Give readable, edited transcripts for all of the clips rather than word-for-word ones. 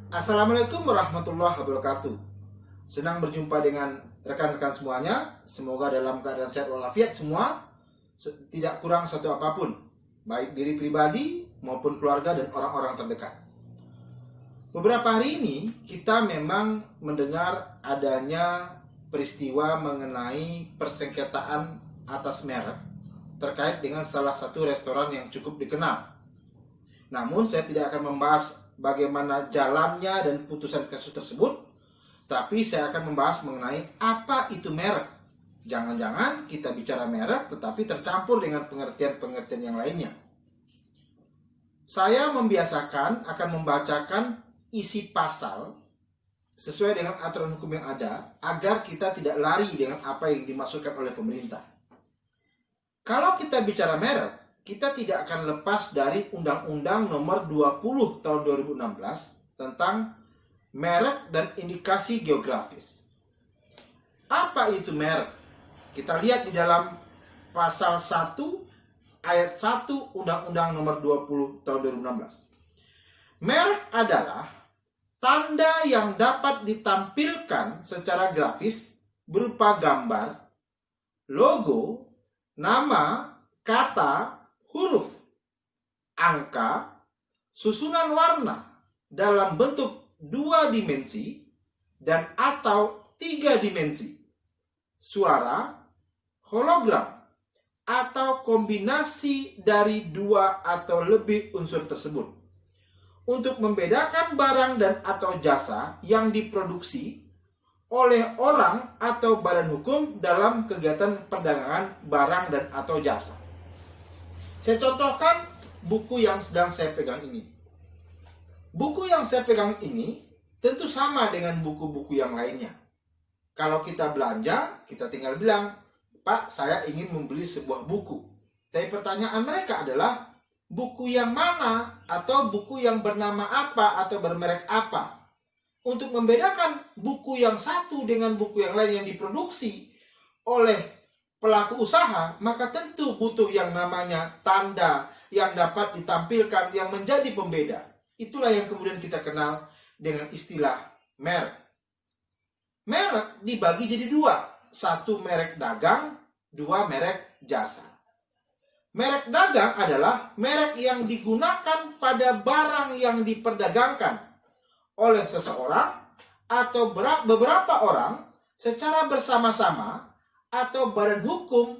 Assalamualaikum warahmatullahi wabarakatuh. Senang berjumpa dengan rekan-rekan semuanya. Semoga dalam keadaan sehat walafiat semua, tidak kurang satu apapun, baik diri pribadi maupun keluarga dan orang-orang terdekat. Beberapa hari ini kita memang mendengar adanya peristiwa mengenai persengketaan atas merek terkait dengan salah satu restoran yang cukup dikenal. Namun saya tidak akan membahas bagaimana jalannya dan putusan kasus tersebut, tapi saya akan membahas mengenai apa itu merek. Jangan-jangan kita bicara merek tetapi tercampur dengan pengertian-pengertian yang lainnya. Saya membiasakan akan membacakan isi pasal sesuai dengan aturan hukum yang ada agar kita tidak lari dengan apa yang dimaksudkan oleh pemerintah. Kalau kita bicara merek, kita tidak akan lepas dari Undang-Undang Nomor 20 Tahun 2016 tentang merek dan indikasi geografis. Apa itu merek? Kita lihat di dalam pasal 1 ayat 1 Undang-Undang Nomor 20 Tahun 2016. Merek adalah tanda yang dapat ditampilkan secara grafis berupa gambar, logo, nama, kata, huruf, angka, susunan warna dalam bentuk 2 dimensi dan atau 3 dimensi, suara, hologram, atau kombinasi dari 2 atau lebih unsur tersebut untuk membedakan barang dan atau jasa yang diproduksi oleh orang atau badan hukum dalam kegiatan perdagangan barang dan atau jasa. Saya contohkan buku yang sedang saya pegang ini. Buku yang saya pegang ini tentu sama dengan buku-buku yang lainnya. Kalau kita belanja, kita tinggal bilang, "Pak, saya ingin membeli sebuah buku." Tapi pertanyaan mereka adalah, buku yang mana atau buku yang bernama apa atau bermerek apa? Untuk membedakan buku yang satu dengan buku yang lain yang diproduksi oleh pelaku usaha, maka tentu butuh yang namanya tanda yang dapat ditampilkan yang menjadi pembeda. Itulah yang kemudian kita kenal dengan istilah merek. Merek dibagi jadi 2. 1 merek dagang, 2 merek jasa. Merek dagang adalah merek yang digunakan pada barang yang diperdagangkan oleh seseorang atau beberapa orang secara bersama-sama atau badan hukum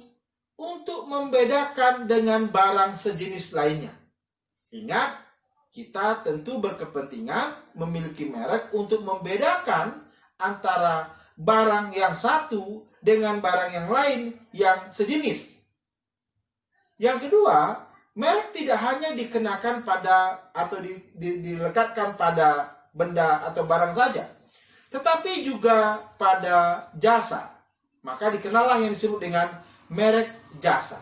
untuk membedakan dengan barang sejenis lainnya. Ingat, kita tentu berkepentingan memiliki merek untuk membedakan antara barang yang satu dengan barang yang lain yang sejenis. Yang kedua, merek tidak hanya dikenakan pada atau dilekatkan pada benda atau barang saja, tetapi juga pada jasa. Maka dikenallah yang disebut dengan merek jasa.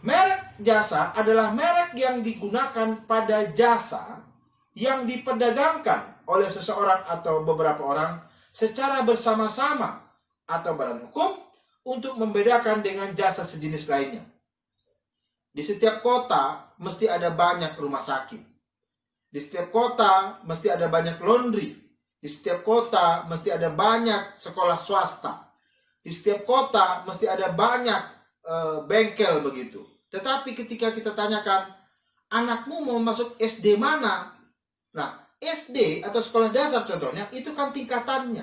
Merek jasa adalah merek yang digunakan pada jasa yang diperdagangkan oleh seseorang atau beberapa orang secara bersama-sama atau badan hukum untuk membedakan dengan jasa sejenis lainnya. Di setiap kota mesti ada banyak rumah sakit. Di setiap kota mesti ada banyak laundry. Di setiap kota mesti ada banyak sekolah swasta. Di setiap kota mesti ada banyak bengkel begitu. Tetapi ketika kita tanyakan, anakmu mau masuk SD mana? Nah, SD atau sekolah dasar contohnya, itu kan tingkatannya.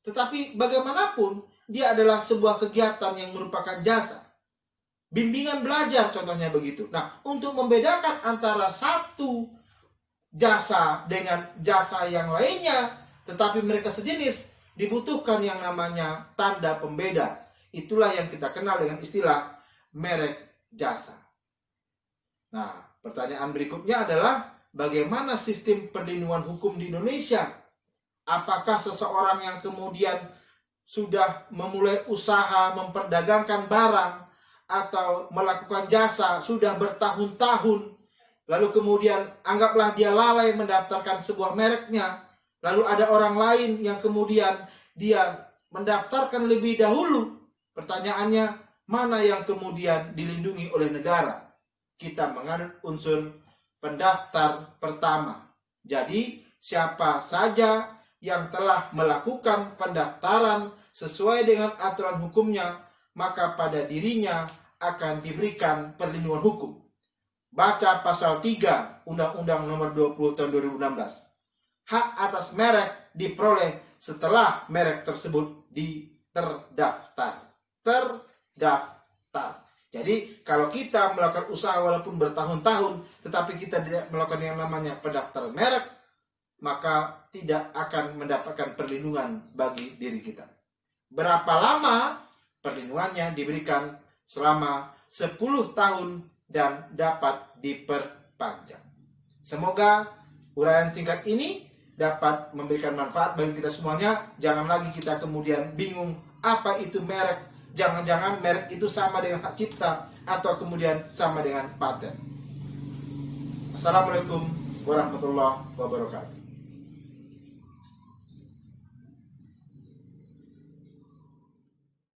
Tetapi bagaimanapun, dia adalah sebuah kegiatan yang merupakan jasa. Bimbingan belajar contohnya begitu. Nah, untuk membedakan antara satu jasa dengan jasa yang lainnya, tetapi mereka sejenis, dibutuhkan yang namanya tanda pembeda. Itulah yang kita kenal dengan istilah merek jasa. Nah, pertanyaan berikutnya adalah bagaimana sistem perlindungan hukum di Indonesia? Apakah seseorang yang kemudian sudah memulai usaha memperdagangkan barang atau melakukan jasa sudah bertahun-tahun, lalu kemudian anggaplah dia lalai mendaftarkan sebuah mereknya, lalu ada orang lain yang kemudian dia mendaftarkan lebih dahulu. Pertanyaannya, mana yang kemudian dilindungi oleh negara? Kita menganut unsur pendaftar pertama. Jadi siapa saja yang telah melakukan pendaftaran sesuai dengan aturan hukumnya, maka pada dirinya akan diberikan perlindungan hukum. Baca pasal 3 Undang-Undang Nomor 20 Tahun 2016. Hak atas merek diperoleh setelah merek tersebut terdaftar. Jadi kalau kita melakukan usaha walaupun bertahun-tahun, tetapi kita tidak melakukan yang namanya pendaftaran merek, maka tidak akan mendapatkan perlindungan bagi diri kita. Berapa lama perlindungannya? Diberikan selama 10 tahun dan dapat diperpanjang. Semoga uraian singkat ini dapat memberikan manfaat bagi kita semuanya. Jangan lagi kita kemudian bingung apa itu merek. Jangan-jangan merek itu sama dengan hak cipta atau kemudian sama dengan paten. Assalamualaikum warahmatullahi wabarakatuh.